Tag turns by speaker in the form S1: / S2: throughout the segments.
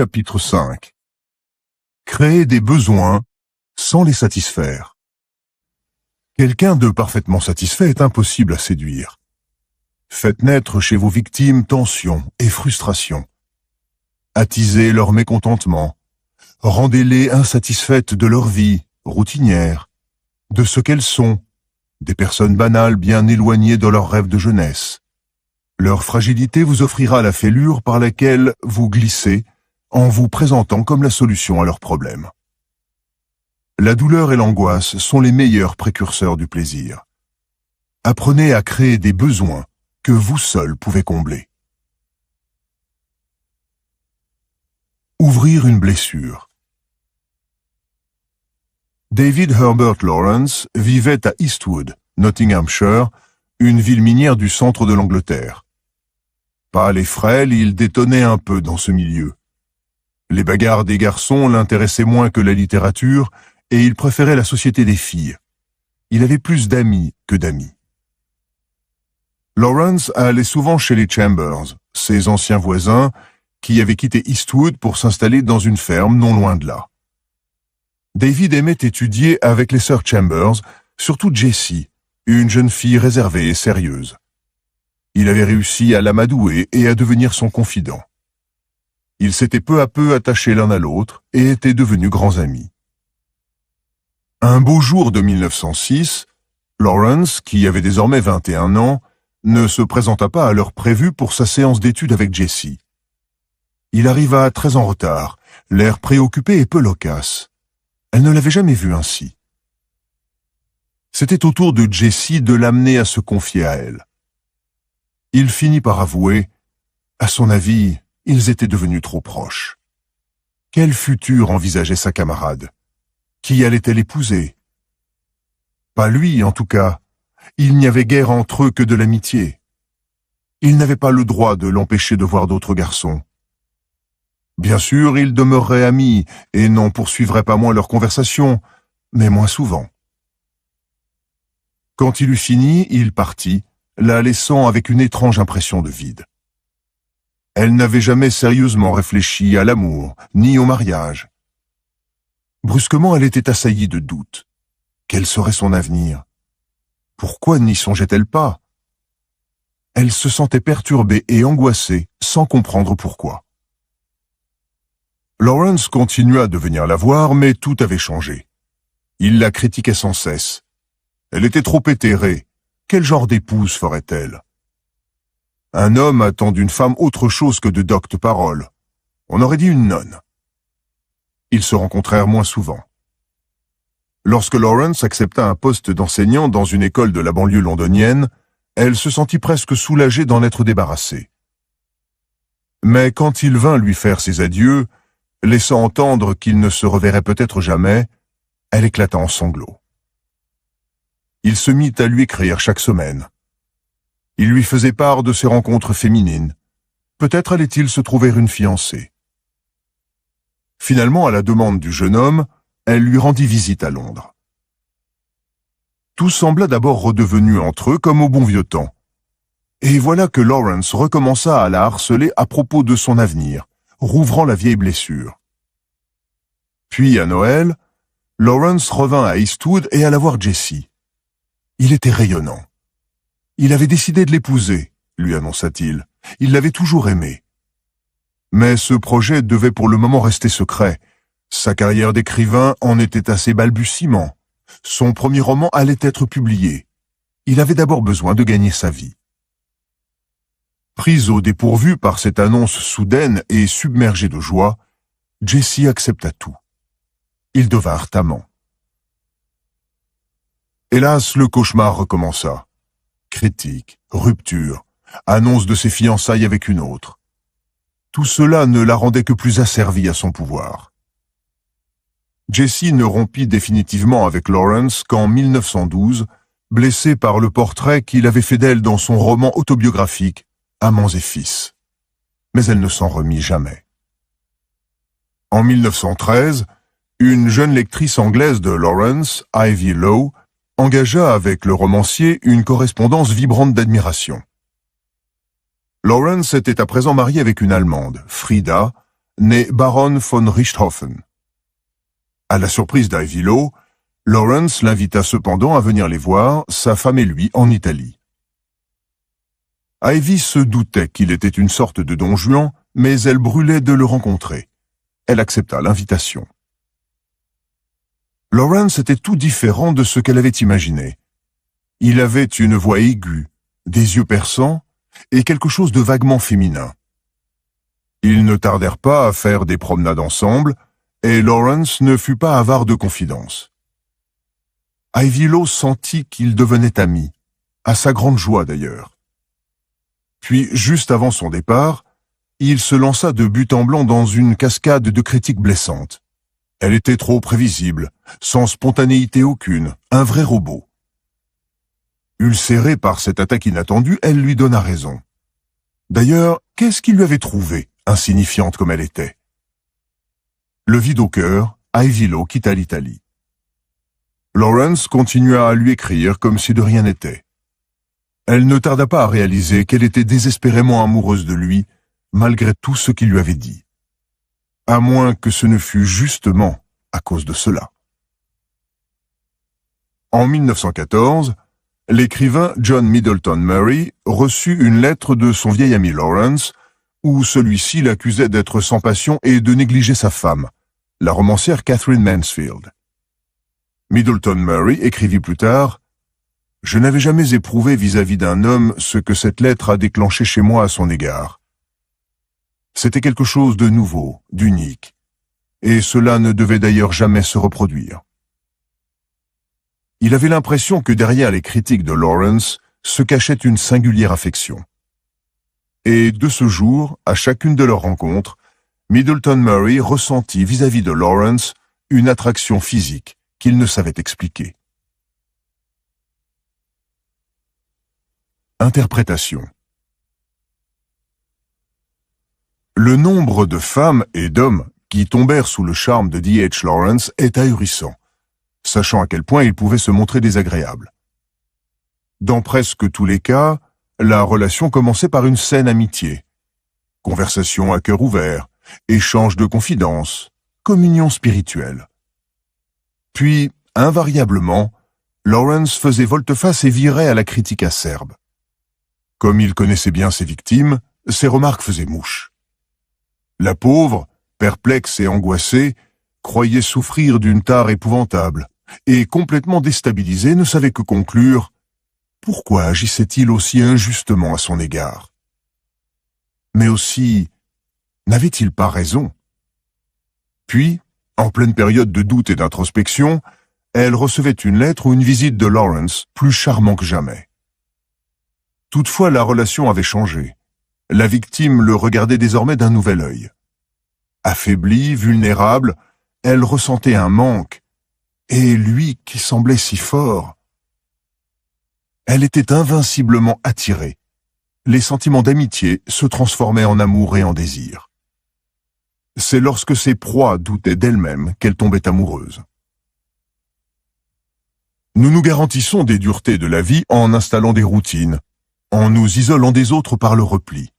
S1: Chapitre 5. Créer des besoins sans les satisfaire. Quelqu'un de parfaitement satisfait est impossible à séduire. Faites naître chez vos victimes tension et frustration. Attisez leur mécontentement. Rendez-les insatisfaites de leur vie, routinière, de ce qu'elles sont, des personnes banales bien éloignées de leurs rêves de jeunesse. Leur fragilité vous offrira la fêlure par laquelle vous glissez en vous présentant comme la solution à leurs problèmes. La douleur et l'angoisse sont les meilleurs précurseurs du plaisir. Apprenez à créer des besoins que vous seul pouvez combler. Ouvrir une blessure. David Herbert Lawrence vivait à Eastwood, Nottinghamshire, une ville minière du centre de l'Angleterre. Pâle et frêle, il détonnait un peu dans ce milieu. Les bagarres des garçons l'intéressaient moins que la littérature, et il préférait la société des filles. Il avait plus d'amis que d'amis. Lawrence allait souvent chez les Chambers, ses anciens voisins, qui avaient quitté Eastwood pour s'installer dans une ferme non loin de là. David aimait étudier avec les sœurs Chambers, surtout Jessie, une jeune fille réservée et sérieuse. Il avait réussi à l'amadouer et à devenir son confident. Ils s'étaient peu à peu attachés l'un à l'autre et étaient devenus grands amis. Un beau jour de 1906, Lawrence, qui avait désormais 21 ans, ne se présenta pas à l'heure prévue pour sa séance d'études avec Jessie. Il arriva très en retard, l'air préoccupé et peu loquace. Elle ne l'avait jamais vu ainsi. C'était au tour de Jessie de l'amener à se confier à elle. Il finit par avouer, à son avis, ils étaient devenus trop proches. Quel futur envisageait sa camarade? Qui allait-elle épouser? Pas lui, en tout cas. Il n'y avait guère entre eux que de l'amitié. Il n'avait pas le droit de l'empêcher de voir d'autres garçons. Bien sûr, ils demeureraient amis et n'en poursuivraient pas moins leur conversation, mais moins souvent. Quand il eut fini, il partit, la laissant avec une étrange impression de vide. Elle n'avait jamais sérieusement réfléchi à l'amour, ni au mariage. Brusquement, elle était assaillie de doutes. Quel serait son avenir? Pourquoi n'y songeait-elle pas? Elle se sentait perturbée et angoissée, sans comprendre pourquoi. Lawrence continua de venir la voir, mais tout avait changé. Il la critiquait sans cesse. Elle était trop éthérée. Quel genre d'épouse ferait-elle? Un homme attend d'une femme autre chose que de doctes paroles. On aurait dit une nonne. Ils se rencontrèrent moins souvent. Lorsque Lawrence accepta un poste d'enseignant dans une école de la banlieue londonienne, elle se sentit presque soulagée d'en être débarrassée. Mais quand il vint lui faire ses adieux, laissant entendre qu'il ne se reverrait peut-être jamais, elle éclata en sanglots. Il se mit à lui écrire chaque semaine. Il lui faisait part de ses rencontres féminines. Peut-être allait-il se trouver une fiancée. Finalement, à la demande du jeune homme, elle lui rendit visite à Londres. Tout sembla d'abord redevenu entre eux comme au bon vieux temps. Et voilà que Lawrence recommença à la harceler à propos de son avenir, rouvrant la vieille blessure. Puis, à Noël, Lawrence revint à Eastwood et alla voir Jessie. Il était rayonnant. Il avait décidé de l'épouser, lui annonça-t-il. Il l'avait toujours aimée. Mais ce projet devait pour le moment rester secret. Sa carrière d'écrivain en était à ses balbutiements. Son premier roman allait être publié. Il avait d'abord besoin de gagner sa vie. Prise au dépourvu par cette annonce soudaine et submergée de joie, Jessie accepta tout. Ils devinrent amants. Hélas, le cauchemar recommença. Critiques, ruptures, annonce de ses fiançailles avec une autre. Tout cela ne la rendait que plus asservie à son pouvoir. Jessie ne rompit définitivement avec Lawrence qu'en 1912, blessée par le portrait qu'il avait fait d'elle dans son roman autobiographique « Amants et fils ». Mais elle ne s'en remit jamais. En 1913, une jeune lectrice anglaise de Lawrence, Ivy Lowe, engagea avec le romancier une correspondance vibrante d'admiration. Lawrence était à présent marié avec une Allemande, Frida, né Baron von Richthofen. À la surprise d'Ivy Lowe, Lawrence l'invita cependant à venir les voir, sa femme et lui, en Italie. Ivy se doutait qu'il était une sorte de Don Juan, mais elle brûlait de le rencontrer. Elle accepta l'invitation. Lawrence était tout différent de ce qu'elle avait imaginé. Il avait une voix aiguë, des yeux perçants et quelque chose de vaguement féminin. Ils ne tardèrent pas à faire des promenades ensemble, et Lawrence ne fut pas avare de confidences. Ivy Lowe sentit qu'ils devenaient amis, à sa grande joie d'ailleurs. Puis, juste avant son départ, il se lança de but en blanc dans une cascade de critiques blessantes. Elle était trop prévisible, sans spontanéité aucune, un vrai robot. Ulcérée par cette attaque inattendue, elle lui donna raison. D'ailleurs, qu'est-ce qu'il lui avait trouvé, insignifiante comme elle était? Le vide au cœur, Ivy Lowe quitta l'Italie. Lawrence continua à lui écrire comme si de rien n'était. Elle ne tarda pas à réaliser qu'elle était désespérément amoureuse de lui, malgré tout ce qu'il lui avait dit. À moins que ce ne fût justement à cause de cela. En 1914, l'écrivain John Middleton Murry reçut une lettre de son vieil ami Lawrence, où celui-ci l'accusait d'être sans passion et de négliger sa femme, la romancière Catherine Mansfield. Middleton Murry écrivit plus tard « Je n'avais jamais éprouvé vis-à-vis d'un homme ce que cette lettre a déclenché chez moi à son égard. C'était quelque chose de nouveau, d'unique, et cela ne devait d'ailleurs jamais se reproduire. » Il avait l'impression que derrière les critiques de Lawrence se cachait une singulière affection. Et de ce jour, à chacune de leurs rencontres, Middleton Murry ressentit vis-à-vis de Lawrence une attraction physique qu'il ne savait expliquer. Interprétation. Le nombre de femmes et d'hommes qui tombèrent sous le charme de D.H. Lawrence est ahurissant, sachant à quel point il pouvait se montrer désagréable. Dans presque tous les cas, la relation commençait par une saine amitié. Conversation à cœur ouvert, échange de confidences, communion spirituelle. Puis, invariablement, Lawrence faisait volte-face et virait à la critique acerbe. Comme il connaissait bien ses victimes, ses remarques faisaient mouche. La pauvre, perplexe et angoissée, croyait souffrir d'une tare épouvantable, et complètement déstabilisée ne savait que conclure « Pourquoi agissait-il aussi injustement à son égard ?» Mais aussi, n'avait-il pas raison? Puis, en pleine période de doute et d'introspection, elle recevait une lettre ou une visite de Lawrence, plus charmant que jamais. Toutefois, la relation avait changé. La victime le regardait désormais d'un nouvel œil. Affaiblie, vulnérable, elle ressentait un manque, et lui qui semblait si fort. Elle était invinciblement attirée. Les sentiments d'amitié se transformaient en amour et en désir. C'est lorsque ses proies doutaient d'elle-même qu'elle tombait amoureuse. Nous nous garantissons des duretés de la vie en installant des routines, en nous isolant des autres par le repli.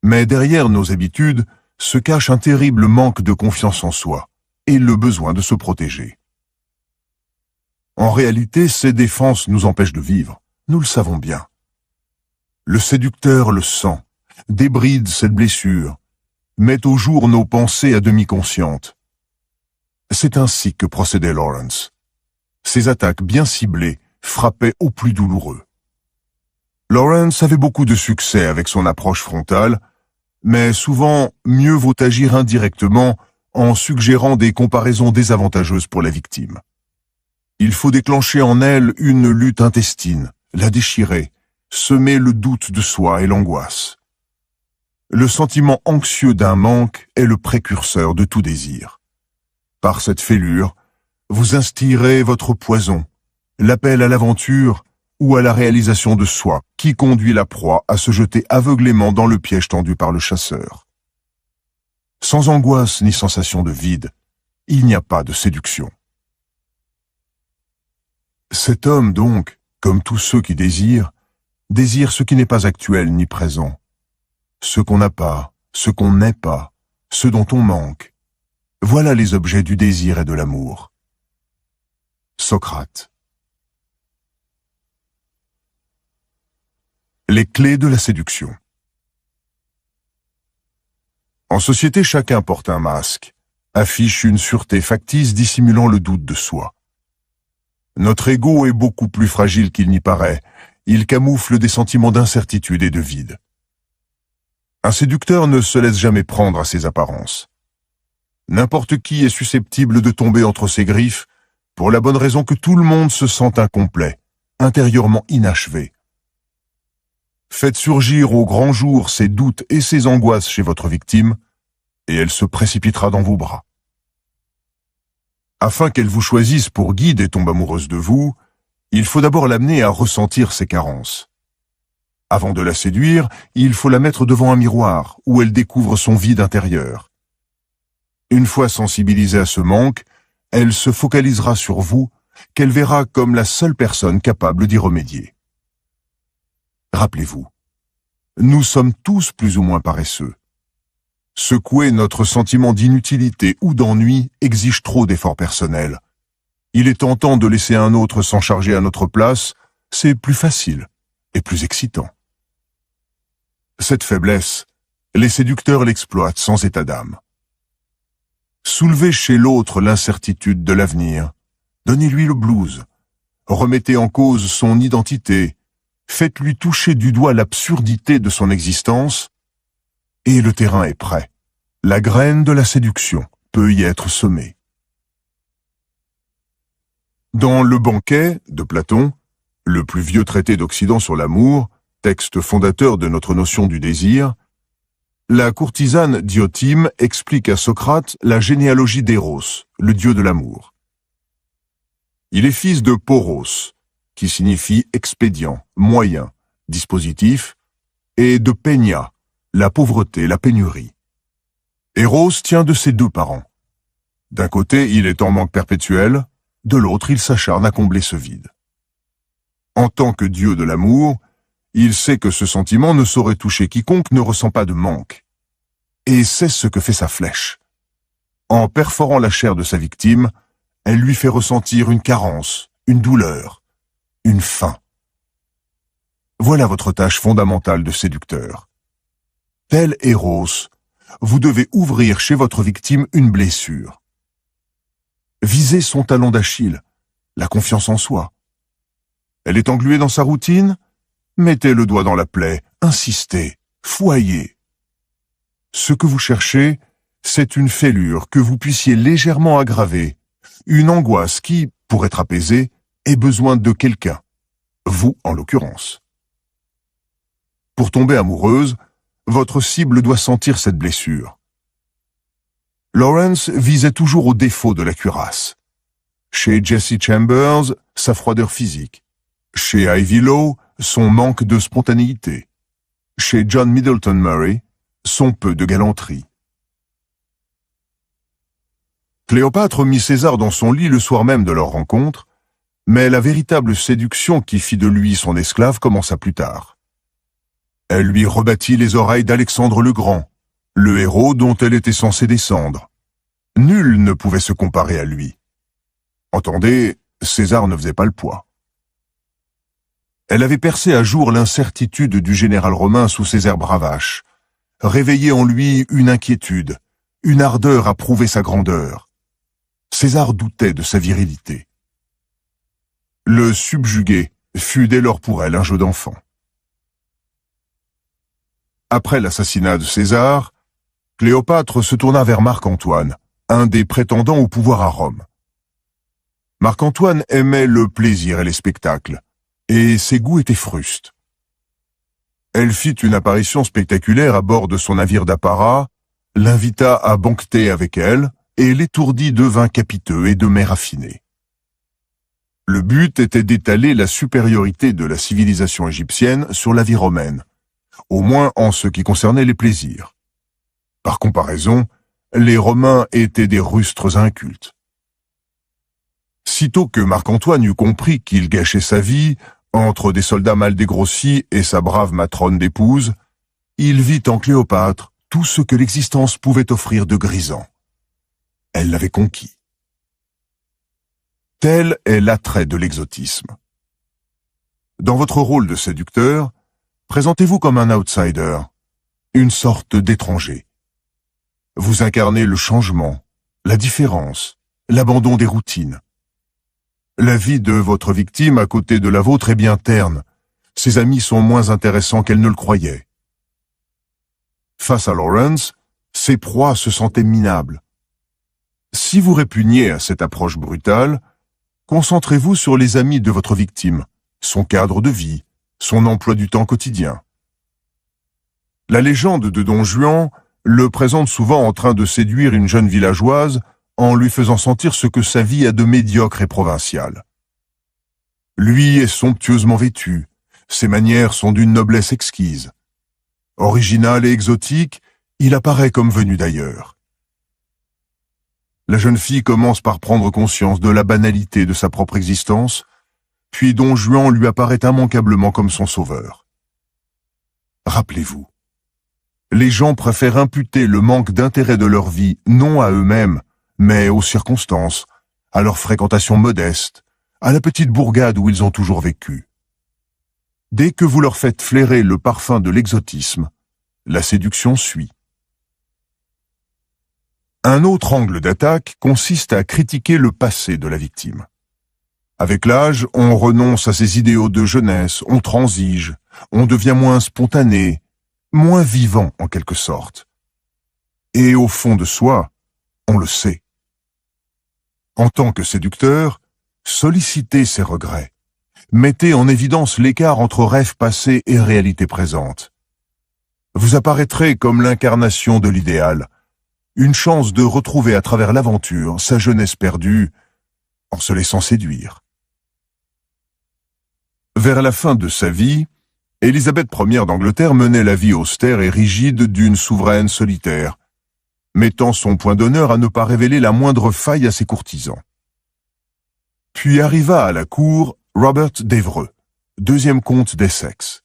S1: Mais derrière nos habitudes se cache un terrible manque de confiance en soi et le besoin de se protéger. En réalité, ces défenses nous empêchent de vivre, nous le savons bien. Le séducteur le sent, débride cette blessure, met au jour nos pensées à demi conscientes. C'est ainsi que procédait Lawrence. Ses attaques bien ciblées frappaient au plus douloureux. Lawrence avait beaucoup de succès avec son approche frontale, mais souvent mieux vaut agir indirectement en suggérant des comparaisons désavantageuses pour la victime. Il faut déclencher en elle une lutte intestine, la déchirer, semer le doute de soi et l'angoisse. Le sentiment anxieux d'un manque est le précurseur de tout désir. Par cette fêlure, vous instillerez votre poison, l'appel à l'aventure ou à la réalisation de soi, qui conduit la proie à se jeter aveuglément dans le piège tendu par le chasseur. Sans angoisse ni sensation de vide, il n'y a pas de séduction. Cet homme, donc, comme tous ceux qui désirent ce qui n'est pas actuel ni présent, ce qu'on n'a pas, ce qu'on n'est pas, ce dont on manque. Voilà les objets du désir et de l'amour. Socrate. Les clés de la séduction. En société, chacun porte un masque, affiche une sûreté factice dissimulant le doute de soi. Notre ego est beaucoup plus fragile qu'il n'y paraît. Il camoufle des sentiments d'incertitude et de vide. Un séducteur ne se laisse jamais prendre à ses apparences. N'importe qui est susceptible de tomber entre ses griffes, pour la bonne raison que tout le monde se sent incomplet, intérieurement inachevé. Faites surgir au grand jour ses doutes et ses angoisses chez votre victime, et elle se précipitera dans vos bras. Afin qu'elle vous choisisse pour guide et tombe amoureuse de vous, il faut d'abord l'amener à ressentir ses carences. Avant de la séduire, il faut la mettre devant un miroir, où elle découvre son vide intérieur. Une fois sensibilisée à ce manque, elle se focalisera sur vous, qu'elle verra comme la seule personne capable d'y remédier. Rappelez-vous, nous sommes tous plus ou moins paresseux. Secouer notre sentiment d'inutilité ou d'ennui exige trop d'efforts personnels. Il est tentant de laisser un autre s'en charger à notre place, c'est plus facile et plus excitant. Cette faiblesse, les séducteurs l'exploitent sans état d'âme. Soulevez chez l'autre l'incertitude de l'avenir, donnez-lui le blues, remettez en cause son identité, faites-lui toucher du doigt l'absurdité de son existence, et le terrain est prêt. La graine de la séduction peut y être semée. Dans Le Banquet de Platon, le plus vieux traité d'Occident sur l'amour, texte fondateur de notre notion du désir, la courtisane Diotime explique à Socrate la généalogie d'Eros, le dieu de l'amour. Il est fils de Poros, qui signifie expédient, moyen, dispositif, et de Peña, la pauvreté, la pénurie. Eros tient de ses deux parents. D'un côté, il est en manque perpétuel, de l'autre, il s'acharne à combler ce vide. En tant que dieu de l'amour, il sait que ce sentiment ne saurait toucher quiconque ne ressent pas de manque. Et c'est ce que fait sa flèche. En perforant la chair de sa victime, elle lui fait ressentir une carence, une douleur, une faim. Voilà votre tâche fondamentale de séducteur. Tel Eros, vous devez ouvrir chez votre victime une blessure. Visez son talon d'Achille, la confiance en soi. Elle est engluée dans sa routine? Mettez le doigt dans la plaie, insistez, fouaillez. Ce que vous cherchez, c'est une fêlure que vous puissiez légèrement aggraver, une angoisse qui, pour être apaisée, ait besoin de quelqu'un, vous en l'occurrence. Pour tomber amoureuse, votre cible doit sentir cette blessure. Lawrence visait toujours au défaut de la cuirasse. Chez Jesse Chambers, sa froideur physique. Chez Ivy Lowe, son manque de spontanéité. Chez John Middleton Murray, son peu de galanterie. Cléopâtre mit César dans son lit le soir même de leur rencontre, mais la véritable séduction qui fit de lui son esclave commença plus tard. Elle lui rebattit les oreilles d'Alexandre le Grand, le héros dont elle était censée descendre. Nul ne pouvait se comparer à lui. Entendez, César ne faisait pas le poids. Elle avait percé à jour l'incertitude du général romain sous ses airs bravaches, réveillé en lui une inquiétude, une ardeur à prouver sa grandeur. César doutait de sa virilité. Le subjuguer fut dès lors pour elle un jeu d'enfant. Après l'assassinat de César, Cléopâtre se tourna vers Marc-Antoine, un des prétendants au pouvoir à Rome. Marc-Antoine aimait le plaisir et les spectacles, et ses goûts étaient frustes. Elle fit une apparition spectaculaire à bord de son navire d'apparat, l'invita à banqueter avec elle, et l'étourdit de vins capiteux et de mets raffinés. Le but était d'étaler la supériorité de la civilisation égyptienne sur la vie romaine, au moins en ce qui concernait les plaisirs. Par comparaison, les Romains étaient des rustres incultes. Sitôt que Marc-Antoine eut compris qu'il gâchait sa vie, entre des soldats mal dégrossis et sa brave matrone d'épouse, il vit en Cléopâtre tout ce que l'existence pouvait offrir de grisant. Elle l'avait conquis. Tel est l'attrait de l'exotisme. Dans votre rôle de séducteur, présentez-vous comme un outsider, une sorte d'étranger. Vous incarnez le changement, la différence, l'abandon des routines. La vie de votre victime à côté de la vôtre est bien terne. Ses amis sont moins intéressants qu'elle ne le croyait. Face à Lawrence, ses proies se sentaient minables. Si vous répugnez à cette approche brutale, concentrez-vous sur les amis de votre victime, son cadre de vie, son emploi du temps quotidien. La légende de Don Juan le présente souvent en train de séduire une jeune villageoise en lui faisant sentir ce que sa vie a de médiocre et provincial. Lui est somptueusement vêtu, ses manières sont d'une noblesse exquise. Original et exotique, il apparaît comme venu d'ailleurs. La jeune fille commence par prendre conscience de la banalité de sa propre existence, puis Don Juan lui apparaît immanquablement comme son sauveur. Rappelez-vous, les gens préfèrent imputer le manque d'intérêt de leur vie non à eux-mêmes, mais aux circonstances, à leur fréquentation modeste, à la petite bourgade où ils ont toujours vécu. Dès que vous leur faites flairer le parfum de l'exotisme, la séduction suit. Un autre angle d'attaque consiste à critiquer le passé de la victime. Avec l'âge, on renonce à ses idéaux de jeunesse, on transige, on devient moins spontané, moins vivant en quelque sorte. Et au fond de soi, on le sait. En tant que séducteur, sollicitez ses regrets. Mettez en évidence l'écart entre rêve passé et réalité présente. Vous apparaîtrez comme l'incarnation de l'idéal, une chance de retrouver à travers l'aventure sa jeunesse perdue en se laissant séduire. Vers la fin de sa vie, Élisabeth Ier d'Angleterre menait la vie austère et rigide d'une souveraine solitaire, mettant son point d'honneur à ne pas révéler la moindre faille à ses courtisans. Puis arriva à la cour Robert d'Evreux, deuxième comte d'Essex.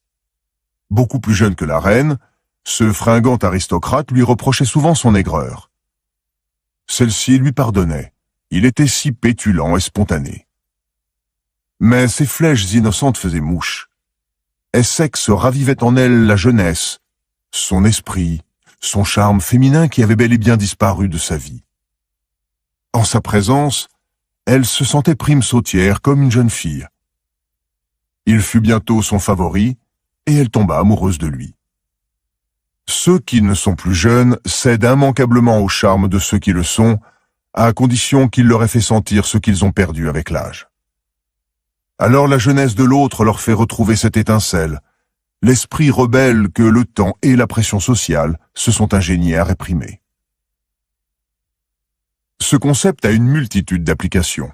S1: Beaucoup plus jeune que la reine, ce fringant aristocrate lui reprochait souvent son aigreur. Celle-ci lui pardonnait, il était si pétulant et spontané. Mais ses flèches innocentes faisaient mouche. Essex ravivait en elle la jeunesse, son esprit, son charme féminin qui avait bel et bien disparu de sa vie. En sa présence, elle se sentait prime sautière comme une jeune fille. Il fut bientôt son favori, et elle tomba amoureuse de lui. Ceux qui ne sont plus jeunes cèdent immanquablement au charme de ceux qui le sont, à condition qu'il leur ait fait sentir ce qu'ils ont perdu avec l'âge. Alors la jeunesse de l'autre leur fait retrouver cette étincelle, l'esprit rebelle que le temps et la pression sociale se sont ingéniés à réprimer. Ce concept a une multitude d'applications.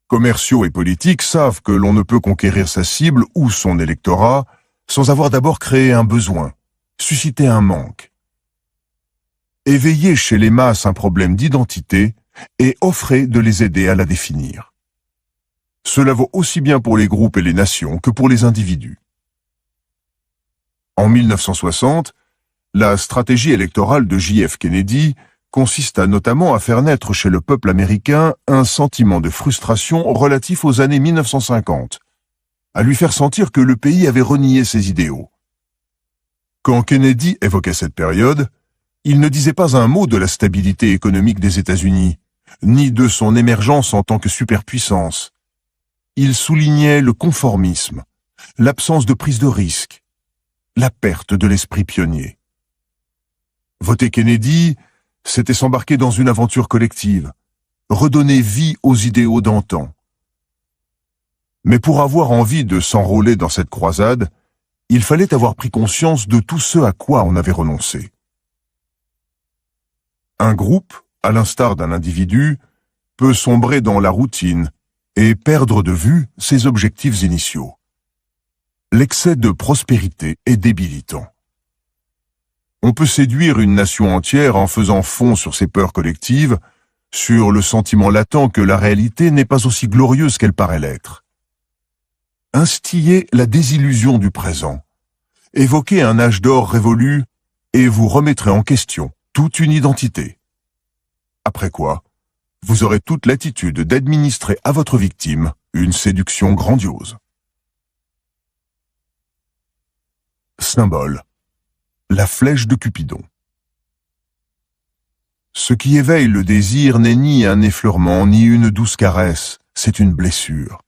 S1: Commerciaux et politiques savent que l'on ne peut conquérir sa cible ou son électorat sans avoir d'abord créé un besoin, suscité un manque. Éveillez chez les masses un problème d'identité et offrez de les aider à la définir. Cela vaut aussi bien pour les groupes et les nations que pour les individus. En 1960, la stratégie électorale de J.F. Kennedy consista notamment à faire naître chez le peuple américain un sentiment de frustration relatif aux années 1950, à lui faire sentir que le pays avait renié ses idéaux. Quand Kennedy évoquait cette période, il ne disait pas un mot de la stabilité économique des États-Unis, ni de son émergence en tant que superpuissance. Il soulignait le conformisme, l'absence de prise de risque, la perte de l'esprit pionnier. Voter Kennedy, c'était s'embarquer dans une aventure collective, redonner vie aux idéaux d'antan. Mais pour avoir envie de s'enrôler dans cette croisade, il fallait avoir pris conscience de tout ce à quoi on avait renoncé. Un groupe, à l'instar d'un individu, peut sombrer dans la routine et perdre de vue ses objectifs initiaux. L'excès de prospérité est débilitant. On peut séduire une nation entière en faisant fond sur ses peurs collectives, sur le sentiment latent que la réalité n'est pas aussi glorieuse qu'elle paraît l'être. Instiller la désillusion du présent, évoquer un âge d'or révolu, et vous remettrez en question toute une identité. Après quoi, vous aurez toute l'attitude d'administrer à votre victime une séduction grandiose. Symbole. La flèche de Cupidon. Ce qui éveille le désir n'est ni un effleurement, ni une douce caresse, c'est une blessure.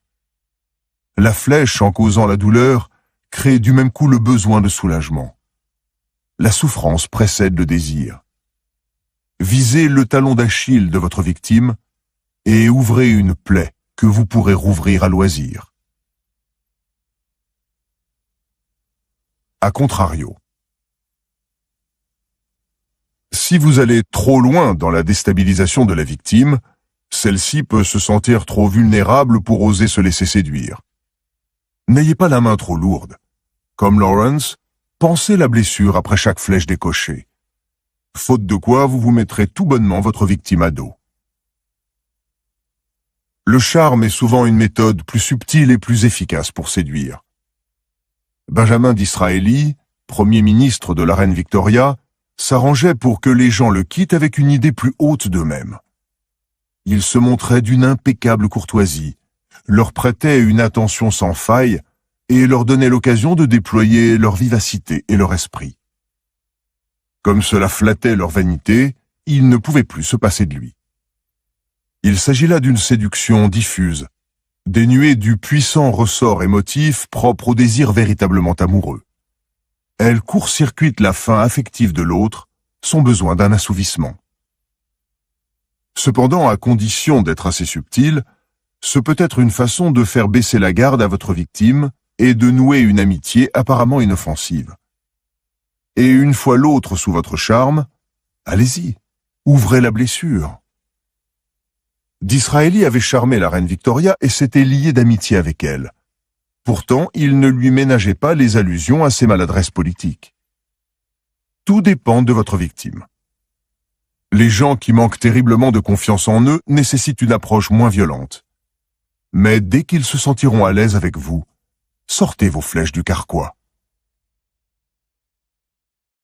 S1: La flèche, en causant la douleur, crée du même coup le besoin de soulagement. La souffrance précède le désir. Visez le talon d'Achille de votre victime et ouvrez une plaie que vous pourrez rouvrir à loisir. A contrario. Si vous allez trop loin dans la déstabilisation de la victime, celle-ci peut se sentir trop vulnérable pour oser se laisser séduire. N'ayez pas la main trop lourde. Comme Lawrence, pensez la blessure après chaque flèche décochée. Faute de quoi, vous vous mettrez tout bonnement votre victime à dos. Le charme est souvent une méthode plus subtile et plus efficace pour séduire. Benjamin Disraeli, premier ministre de la reine Victoria, s'arrangeait pour que les gens le quittent avec une idée plus haute d'eux-mêmes. Il se montrait d'une impeccable courtoisie, leur prêtait une attention sans faille et leur donnait l'occasion de déployer leur vivacité et leur esprit. Comme cela flattait leur vanité, ils ne pouvaient plus se passer de lui. Il s'agit là d'une séduction diffuse, dénuée du puissant ressort émotif propre au désir véritablement amoureux. Elle court-circuite la faim affective de l'autre, son besoin d'un assouvissement. Cependant, à condition d'être assez subtil, ce peut être une façon de faire baisser la garde à votre victime et de nouer une amitié apparemment inoffensive. Et une fois l'autre sous votre charme, allez-y, ouvrez la blessure. Disraeli avait charmé la reine Victoria et s'était lié d'amitié avec elle. Pourtant, il ne lui ménageait pas les allusions à ses maladresses politiques. Tout dépend de votre victime. Les gens qui manquent terriblement de confiance en eux nécessitent une approche moins violente. Mais dès qu'ils se sentiront à l'aise avec vous, sortez vos flèches du carquois.